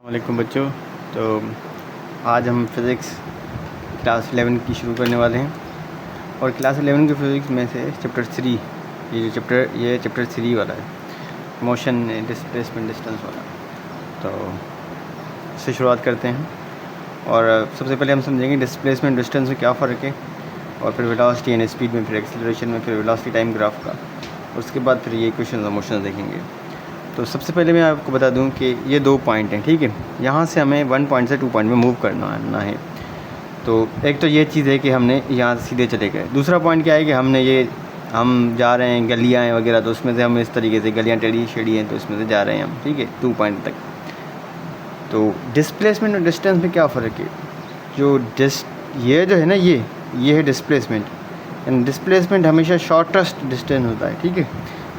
वालेकुम बच्चों। तो आज हम फिज़िक्स क्लास 11 की शुरू करने वाले हैं और क्लास 11 की फ़िज़िक्स में से चैप्टर 3 ये चैप्टर 3 वाला है, मोशन डिस्प्लेसमेंट डिस्टेंस वाला। तो इससे शुरुआत करते हैं और सबसे पहले हम समझेंगे डिस्प्लेसमेंट डिस्टेंस में क्या फ़र्क है, और फिर वेलोसिटी एंड स्पीड में, फिर एक्सेलरेशन में, फिर वेलोसिटी टाइम ग्राफ का। उसके बाद फिर ये इक्वेशंस और मोशंस देखेंगे। तो सबसे पहले मैं आपको बता दूं कि ये 2 पॉइंट हैं, ठीक है। यहाँ से हमें 1 पॉइंट से 2 पॉइंट में मूव करना है। तो एक तो ये चीज़ है कि हमने यहाँ से सीधे चले गए। दूसरा पॉइंट क्या है कि हम जा रहे हैं गलियाँ हैं वगैरह, तो उसमें से हम इस तरीके से गलियाँ टेढ़ी शेढ़ी हैं तो इसमें से जा रहे हैं हम, ठीक है, 2 पॉइंट तक। तो डिस्प्लेसमेंट और डिस्टेंस में क्या फ़र्क है? ये जो है ना, ये है डिस्प्लेसमेंट। एंड डिस्प्लेसमेंट हमेशा शॉर्टेस्ट डिस्टेंस होता है, ठीक है।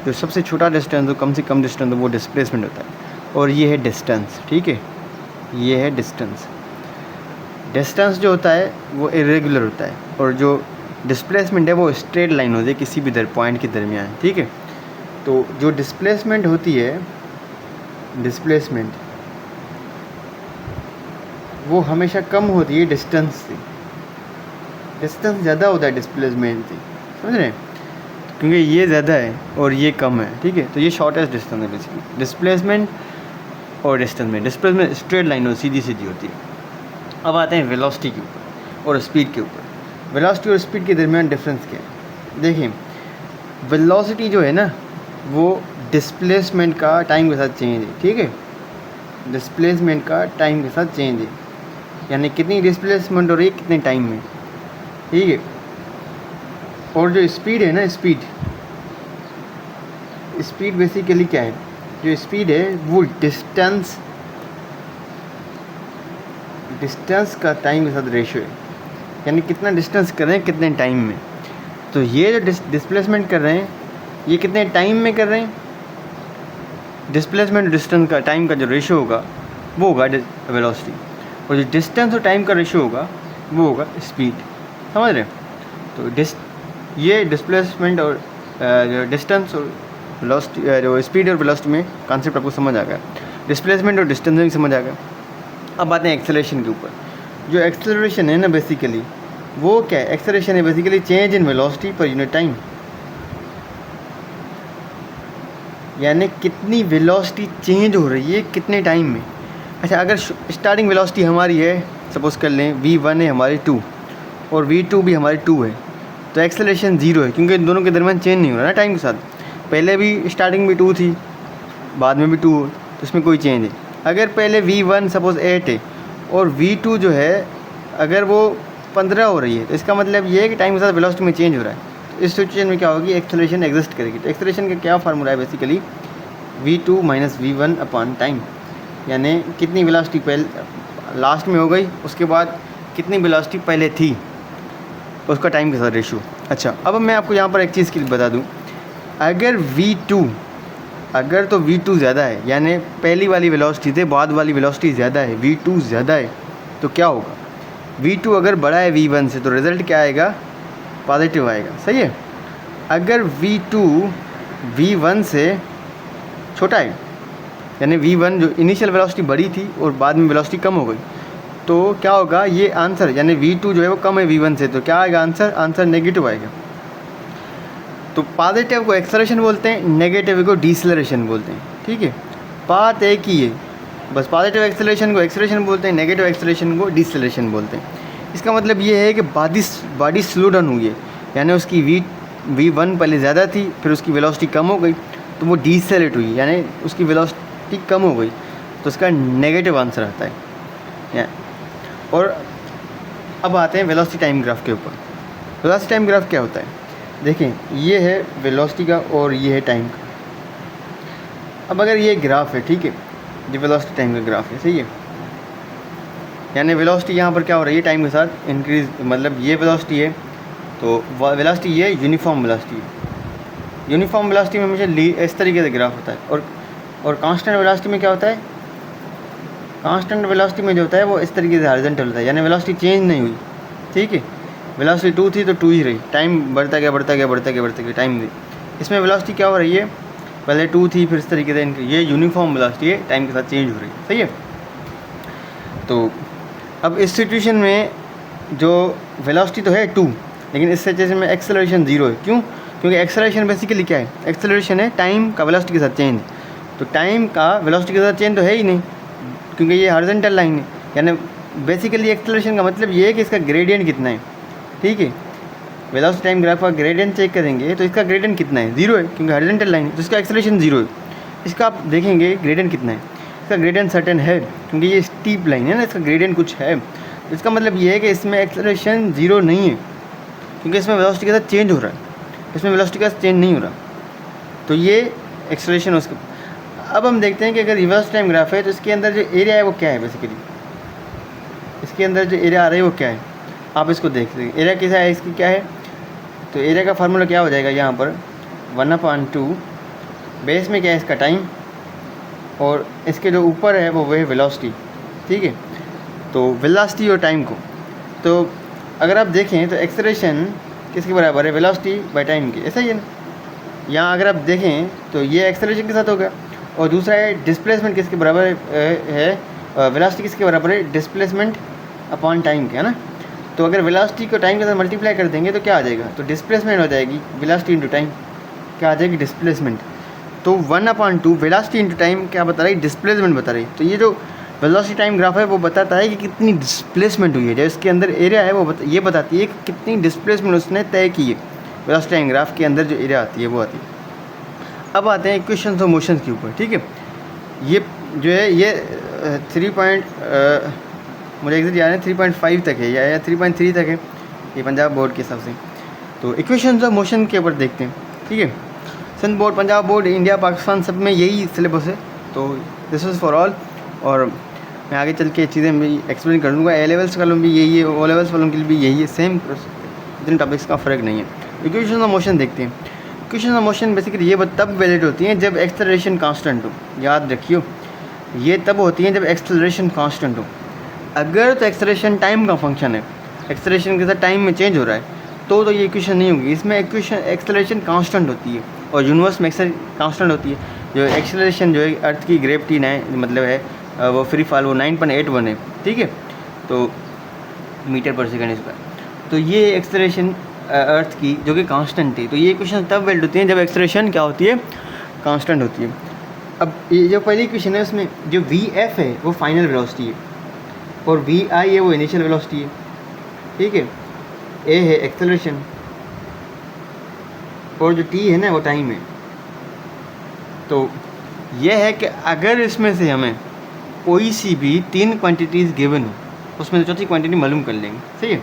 जो सबसे छोटा डिस्टेंस हो, कम से कम डिस्टेंस हो, वो डिस्प्लेसमेंट होता है। और ये है डिस्टेंस, ठीक है, ये है डिस्टेंस। डिस्टेंस जो होता है वो इरेगुलर होता है, और जो डिस्प्लेसमेंट है वो स्ट्रेट लाइन होती है किसी भी पॉइंट के दरमियान, ठीक है। तो जो डिस्प्लेसमेंट होती है, डिस्प्लेसमेंट वो हमेशा कम होती है डिस्टेंस से। डिस्टेंस ज़्यादा होता है डिस्प्लेसमेंट से, समझ रहे हैं, क्योंकि ये ज़्यादा है और ये कम है, ठीक है। तो ये शॉर्टेस्ट डिस्टेंस है बेसिकली डिस्प्लेसमेंट और डिस्टेंस में। डिस्प्लेसमेंट स्ट्रेट लाइन और सीधी सीधी होती है। अब आते हैं वेलोसिटी के ऊपर और स्पीड के ऊपर। वेलोसिटी और स्पीड के दरमियान डिफरेंस क्या है? देखिए, वेलोसिटी जो है ना, वो डिस्प्लेसमेंट का टाइम के साथ चेंज है, ठीक है। डिस्प्लेसमेंट का टाइम के साथ चेंज है, यानी कितनी डिस्प्लेसमेंट हो रही है कितने टाइम में, ठीक है। और जो स्पीड है ना, स्पीड बेसिकली क्या है? जो स्पीड है वो डिस्टेंस का टाइम के साथ रेशियो है, यानी कितना डिस्टेंस कर रहे हैं कितने टाइम में। तो ये जो डिस्प्लेसमेंट कर रहे हैं, ये कितने टाइम में कर रहे हैं। डिस्प्लेसमेंट डिस्टेंस का टाइम का जो रेशियो होगा वो होगा वेलोसिटी, और जो डिस्टेंस और टाइम का रेशियो होगा वो होगा स्पीड, समझ रहे हैं। तो ये डिस्प्लेसमेंट और जो डिस्टेंस और वेलोसिटी, जो स्पीड और वेलोसिटी में कॉन्सेप्ट आपको समझ आ गया। डिस्प्लेसमेंट और डिस्टेंस में समझ आ गया। अब आते हैं एक्सेलरेशन के ऊपर। जो एक्सेलरेशन है ना, बेसिकली वो क्या है? एक्सेलरेशन है basically change in velocity per unit time, यानी कितनी वेलोसिटी चेंज हो रही है कितने टाइम में। अच्छा, अगर स्टार्टिंग वेलोसिटी हमारी है, सपोज कर लें v1 है हमारी 2 और v2 भी हमारी 2 है, तो एक्सेलरेशन 0 है, क्योंकि इन दोनों के दरमियान चेंज नहीं हो रहा ना टाइम के साथ। पहले भी स्टार्टिंग में 2 थी, बाद में भी 2 हो, तो इसमें कोई चेंज है। अगर पहले v1 सपोज 8 है और v2 जो है अगर वो 15 हो रही है, तो इसका मतलब ये है कि टाइम के साथ वेलोसिटी में चेंज हो रहा है। तो इस सिचुएशन में क्या होगी? एक्सेलरेशन एग्जिस्ट करेगी। तो एक्सेलरेशन का क्या फार्मूला है? Basically v2 minus v1 upon time, यानी कितनी वेलोसिटी पहले लास्ट में हो गई, उसके बाद कितनी वेलोसिटी पहले थी, उसका टाइम के साथ रेशियो। अच्छा, अब मैं आपको यहाँ पर एक चीज़ की बता दूँ, अगर v2 ज़्यादा है, यानी पहली वाली वेलोसिटी से बाद वाली वेलोसिटी ज़्यादा है, v2 ज़्यादा है, तो क्या होगा? v2 अगर बड़ा है v1 से, तो रिज़ल्ट क्या आएगा? पॉजिटिव आएगा, सही है। अगर v2 v1 से छोटा है, यानी v1 जो इनिशियल वेलोसिटी बड़ी थी और बाद में वेलोसिटी कम हो गई, तो क्या होगा? ये आंसर, यानी v2 जो है वो कम है v1 से, तो क्या आएगा आंसर नेगेटिव आएगा। तो पॉजिटिव को एक्सेलरेशन बोलते हैं, नेगेटिव को डिसेलरेशन बोलते हैं, ठीक है। बात एक ही है, बस पॉजिटिव एक्सेलरेशन को एक्सेलरेशन बोलते हैं, नेगेटिव एक्सेलरेशन को डिसेलरेशन बोलते हैं। इसका मतलब ये है कि बॉडी स्लो डाउन हुई है, यानी उसकी v1 पहले ज़्यादा थी, फिर उसकी वेलोसिटी कम हो गई, तो वो डिसेलरेट हुई, यानी उसकी वेलोसिटी कम हो गई, तो उसका नेगेटिव आंसर आता है। और अब आते हैं वेलोसिटी टाइम ग्राफ के ऊपर। वेलोसिटी टाइम ग्राफ क्या होता है? देखें, ये है वेलोसिटी का और ये है टाइम का। अब अगर ये ग्राफ है, ठीक है, ये वेलोसिटी टाइम का ग्राफ है, सही है, यानी वेलोसिटी यहाँ पर क्या हो रही है? टाइम के साथ इंक्रीज, मतलब ये वेलोसिटी है, तो वेलोसिटी ये यूनिफॉर्म वेलोसिटी है। यूनिफॉर्म वेलोसिटी में हमेशा इस तरीके से ग्राफ होता है, और कांस्टेंट वेलोसिटी में क्या होता है? कांस्टेंट वेलोसिटी में जो होता है वो इस तरीके से हॉरिजॉन्टल होता है, यानी वेलोसिटी चेंज नहीं हुई, ठीक है। वेलोसिटी 2 थी तो 2 ही रही, टाइम बढ़ता गया टाइम गई। इसमें वेलोसिटी क्या हो रही है? पहले 2 थी, फिर इस तरीके से ये यूनिफॉर्म वेलोसिटी है, टाइम के साथ चेंज हो रही है, सही है। तो अब इस सिचुएशन में जो वेलोसिटी तो है 2, लेकिन इस सिचुएशन में एक्सेलरेशन 0 है। क्यों? क्योंकि एक्सेलरेशन बेसिकली क्या है? एक्सेलरेशन है टाइम का वेलोसिटी के साथ चेंज। तो टाइम का वेलोसिटी के साथ चेंज तो है ही नहीं, क्योंकि ये हॉरिजॉन्टल लाइन है। यानी बेसिकली एक्सेलरेशन का मतलब ये है कि इसका ग्रेडियंट कितना है। ठीक है, वेलोसिटी टाइम ग्राफ का ग्रेडियंट चेक करेंगे तो इसका ग्रेडियंट कितना है? 0 है, क्योंकि हॉरिजॉन्टल लाइन है, तो इसका एक्सेलरेशन 0 है। इसका आप देखेंगे ग्रेडियंट कितना है, इसका ग्रेडियंट सर्टेन है, क्योंकि ये स्टीप लाइन है ना, इसका ग्रेडियंट कुछ है। इसका मतलब ये है कि इसमें एक्सेलरेशन 0 नहीं है, क्योंकि इसमें वेलोसिटी के साथ चेंज हो रहा है, इसमें वेलोसिटी का चेंज नहीं हो रहा। तो ये एक्सेलरेशन उसका। अब हम देखते हैं कि अगर रिवर्स टाइम ग्राफ है तो इसके अंदर जो एरिया है वो क्या है। बेसिकली इसके अंदर जो एरिया आ रहा है वो क्या है, आप इसको देखते हैं। एरिया कैसा है, इसकी क्या है? तो एरिया का फार्मूला क्या हो जाएगा यहाँ पर? 1/2 बेस में क्या है इसका टाइम, और इसके जो ऊपर है वो है वेलोसिटी। ठीक है, तो वेलोसिटी और टाइम को, तो अगर आप देखें तो एक्सेलरेशन किसके बराबर है? वेलोसिटी बाय टाइम के, ऐसा ही है ना। यहाँ अगर आप देखें तो ये एक्सेलरेशन के साथ होगा, और दूसरा है डिस्प्लेसमेंट किसके बराबर है? वेलोसिटी किसके बराबर है? डिस्प्लेसमेंट अपॉन टाइम के, है ना। तो अगर वेलोसिटी को टाइम के साथ मल्टीप्लाई कर देंगे तो क्या आ जाएगा? तो डिस्प्लेसमेंट हो जाएगी वेलोसिटी इंटू टाइम, क्या आ जाएगी? डिस्प्लेसमेंट। तो 1/2 वेलोसिटी इंटू टाइम क्या बता रही? डिस्प्लेसमेंट बता रही। तो ये जो वेलोसिटी टाइम ग्राफ है वो बताता है कि कितनी डिस्प्लेसमेंट हुई है। जो इसके अंदर एरिया है वो ये बताती है कि कितनी डिस्प्लेसमेंट उसने तय की है। वेलोसिटी टाइम ग्राफ के अंदर जो एरिया आती है वो आती है। अब आते हैं इक्वेशंस ऑफ मोशन के ऊपर। ठीक है, ये जो है ये 3 मुझे एग्जैक्ट याद है 3.5 तक है या 3.3 तक है, ये पंजाब बोर्ड के हिसाब से। तो इक्वेशंस ऑफ मोशन के ऊपर देखते हैं। ठीक है, Sindh board, Punjab board, India, Pakistan, सब में यही सिलेबस है। तो दिस इज़ फॉर ऑल, और मैं आगे चल के चीज़ें भी एक्सप्लेन कर दूँगा। ए लेवल्स वालों भी यही है, ओ लेवल्स वालों के लिए भी यही है, सेम, इतने टॉपिक्स का फ़र्क नहीं है। इक्वेशन ऑफ मोशन देखते हैं। इक्वेशन ऑफ मोशन बेसिकली ये तब वैलिड होती हैं जब एक्सेलरेशन कांस्टेंट हो। याद रखियो, ये तब होती हैं जब एक्सेलरेशन कांस्टेंट हो। अगर तो एक्सेलरेशन टाइम का फंक्शन है, एक्सेलरेशन के साथ टाइम में चेंज हो रहा है, तो ये इक्वेशन नहीं होगी। इसमें इक्वेशन एक्सेलरेशन कांस्टेंट होती है, और यूनिवर्स में कांस्टेंट होती है। जो एक्सेलरेशन जो है अर्थ की ग्रेविटी मतलब है वो फ्री फॉल वो 9.81 है। ठीक है, तो मीटर पर सेकंड स्क्वायर। तो ये एक्सेलरेशन अर्थ की जो कि कांस्टेंट थी। तो ये इक्वेशन तब वैलिड होती हैं जब एक्सेलरेशन क्या होती है? कांस्टेंट होती है। अब ये जो पहली इक्वेशन है उसमें जो VF है वो फाइनल वेलोसिटी है, और VI है वो इनिशियल वेलोसिटी है। ठीक है, A है एक्सेलरेशन, और जो T है ना वो टाइम है। तो यह है कि अगर इसमें से हमें कोई सी भी 3 क्वांटिटीज़ गिवन हो, उसमें से चौथी क्वांटिटी मालूम कर लेंगे। सही है,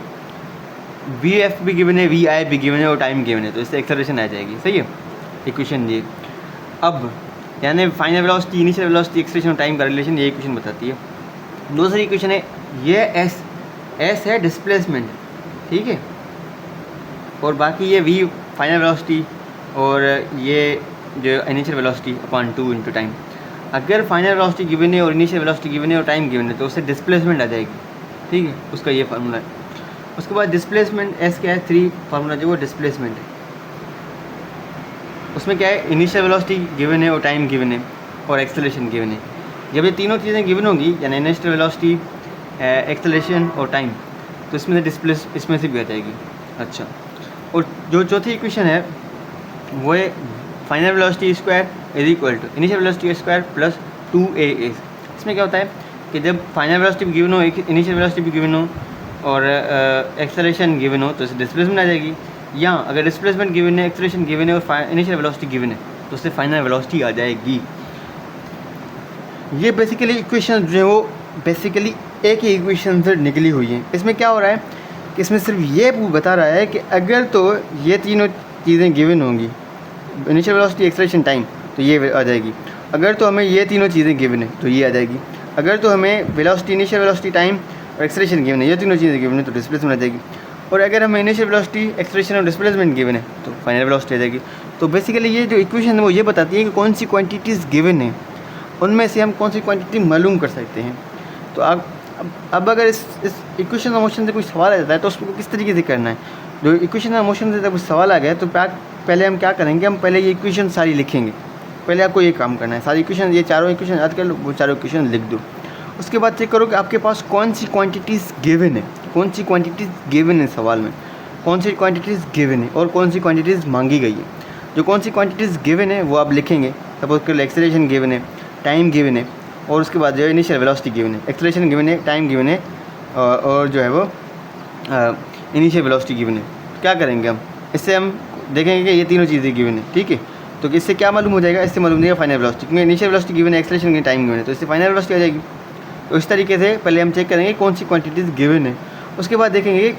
VF भी गिवन है, VI भी गिवन है, और टाइम गिवन है, तो इससे एक्सेलरेशन आ जाएगी। सही है, इक्वेशन ये। अब यानी final velocity, initial velocity, acceleration और टाइम का रिलेशन ये इक्वेशन बताती है। दूसरी इक्वेशन है ये S है डिस्प्लेसमेंट। ठीक है, और बाकी ये V फाइनल वेलोसिटी, और ये जो initial velocity upon 2 into time. अगर फाइनल वेलोसिटी गिवन है और इनिशियल वेलोसिटी गिवन है और टाइम गिवन है तो उससे डिस्प्लेसमेंट आ जाएगी। ठीक है, उसका ये फार्मूला है। उसके बाद डिस्प्लेसमेंट S क्या है? 3 फार्मूला जो वो डिस्प्लेसमेंट है। उसमें क्या है? इनिशियल वेलोसिटी गिवन है और टाइम गिवन है और एक्सेलरेशन गिवन है। जब ये तीनों चीज़ें गिवन होगी, यानी इनिशियल वेलोसिटी, एक्सेलरेशन और टाइम, तो इसमें से इसमें से भी आ जाएगी। अच्छा, और जो चौथी इक्वेशन है वो है final velocity square is equal to initial velocity square plus 2AS। इसमें क्या होता है कि जब फाइनल वेलोसिटी भी गिवन हो, इनिशियल वेलोसिटी भी गिवन हो, और एक्सेलरेशन गिवन हो, तो इससे डिस्प्लेसमेंट आ जाएगी। या अगर डिस्प्लेसमेंट गिवन है, एक्सेलरेशन गिवन है और इनिशियल वेलोसिटी गिवन है, तो उससे फाइनल वेलोसिटी आ जाएगी। ये बेसिकली इक्वेशन जो है वो बेसिकली एक ही इक्वेशन से निकली हुई है। इसमें क्या हो रहा है कि इसमें सिर्फ ये बता रहा है कि अगर तो ये तीनों चीज़ें गिवन होंगी, इनिशियल वेलोसिटी, एक्सेलरेशन, टाइम, तो ये आ जाएगी। अगर तो हमें ये तीनों चीज़ें गिवन है तो ये आ जाएगी। अगर तो हमें वेलोसिटी, इनिशियल वेलोसिटी, टाइम और एक्सेलरेशन गिवन है, ये तीनों चीज़ें गिवन है, तो डिस्प्लेसमेंट आ जाएगी। और अगर हमें इनिशियल वेलोसिटी, एक्सेलरेशन और डिस्प्लेसमेंट गिवन है तो फाइनल वेलोसिटी आ जाएगी। तो बेसिकली ये जो इक्वेशन है वो ये बताती है कि कौन सी क्वांटिटीज़ गिवन है, उनमें से हम कौन सी क्वांटिटी मालूम कर सकते हैं। तो अब अगर इस इक्वेशन ऑफ मोशन से कोई सवाल आ जाता है तो उसको किस तरीके से करना है। जो इक्वेशन ऑफ मोशन से जब सवाल आ गया तो पहले हम क्या करेंगे, हम पहले ये इक्वेशन सारी लिखेंगे। पहले आपको ये काम करना है, सारी इक्वेशन, ये चारों इक्वेशन याद कर लो, वो चारों इक्वेशन लिख दो। उसके बाद चेक करो कि आपके पास कौन सी क्वांटिटीज़ गिवन है, कौन सी क्वांटिटीज़ गिवन है सवाल में, कौन सी क्वांटिटीज़ गिवन है और कौन सी क्वांटिटीज़ मांगी गई है। जो कौन सी क्वांटिटीज़ गिवन है वो आप लिखेंगे। सपोज कर एक्सेलरेशन गिवन है, टाइम गिवन है और उसके बाद जो है इनिशियल वेलोसिटी गिवन है। एक्सेलरेशन गिवन है, टाइम गिवन है और जो है वो इनिशियल वेलोसिटी गिवन है। क्या करेंगे हम, इससे हम देखेंगे कि ये तीनों चीज़ें गिवन है, ठीक है। तो इससे क्या मालूम हो जाएगा, इससे मालूम हो जाएगा फाइनल वेलोसिटी, क्योंकि इनिशियल वेलोसिटी गिवन है, एक्सेलरेशन गिवन है, टाइम गिवन है, तो इससे फाइनल वेलोसिटी आ जाएगी। तो इस तरीके से पहले हम चेक करेंगे कौन सी क्वांटिटीज़ गिवन है, उसके बाद देखेंगे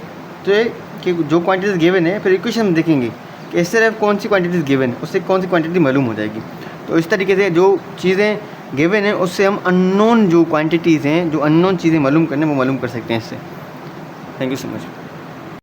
तो कि जो क्वांटिटीज़ गिवन है फिर इक्वेशन में देखेंगे कि इससे सिर्फ कौन सी क्वांटिटीज़ गिवन है, उससे कौन सी क्वांटिटी मालूम हो जाएगी। तो इस तरीके से जो चीज़ें गिवन है उससे हम अननोन जो क्वांटिटीज़ हैं, जो अननोन चीज़ें मालूम करने वो मालूम कर सकते हैं इससे। Thank you so much.